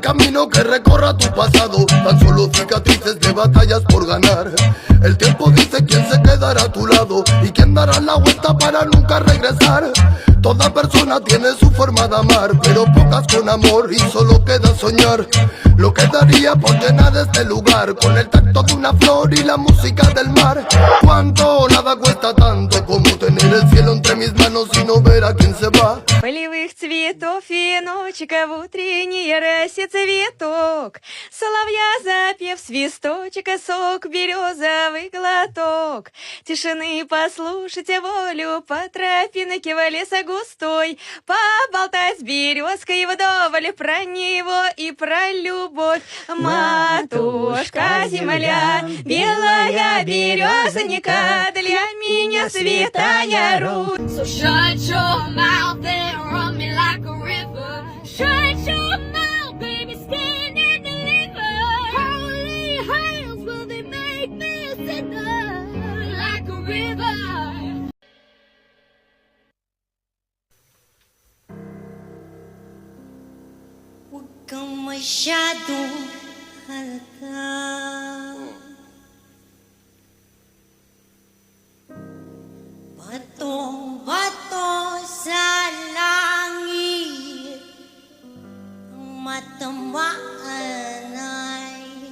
camino que recorra tu pasado, tan solo cicatrices de batallas por ganar. El tiempo dice quién se quedará a tu lado y quién dará la vuelta para nunca regresar. Toda persona tiene su forma de amar, pero pocas con amor y solo queda soñar. Lo que daría por llenar este lugar con el tacto de una flor y la música del mar. Cuánto nada cuesta tanto como tener el cielo entre mis manos y no ver a quién se va. Полевых цветов веночка, в утренней росе цветок. Соловья запев свисточек, и сок березовый глоток. Тишины послушайте волю, по тропинке в леса густой. Поболтать с березкой вдоволь про него и про любовь. Матушка земля, белая березонька, для меня святая русь. So shut your mouth and run me like a river. Shut your mouth, baby, stand and deliver. Holy hands, will they make me a sinner like a river? Huwag kang masyadong halata. Batong-bato sa langit, ang matamaan ay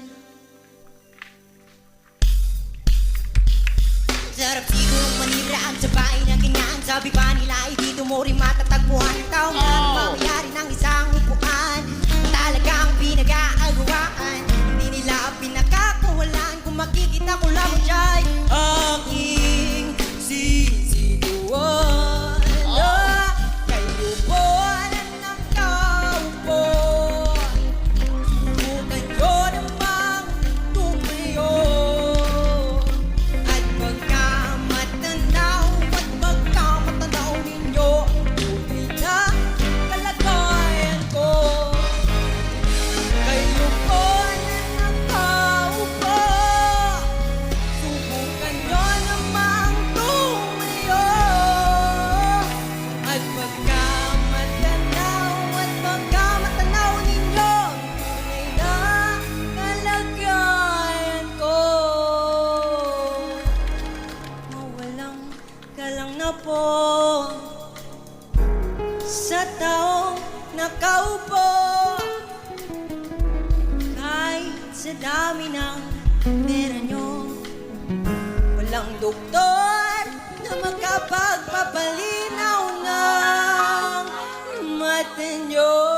sarap sigurong maniraan sa bahay na ganyan. Sabi pa nila ay dito mo rin matatagpuan ang taong na mamayari ng isang upuan. Talagang pinag-aagawaan, hindi nila pinakakawalan. Kung makikita ko lamang dyan aking sisiduan. Kayo po ng kaupo, subukan nyo namang tumayo. At pagkamatanaw ninyo, tunay na kalagayan ko. Kayo po ng kaupo, subukan nyo namang tumayo. At pagkamatanaw ninyo, tunay na kalagayan ko. Mawalang galang na po sa taong nakaupo. Kahit sa dami ng pera nyo, walang doktor na makapagpapalinaw ng mata nyo.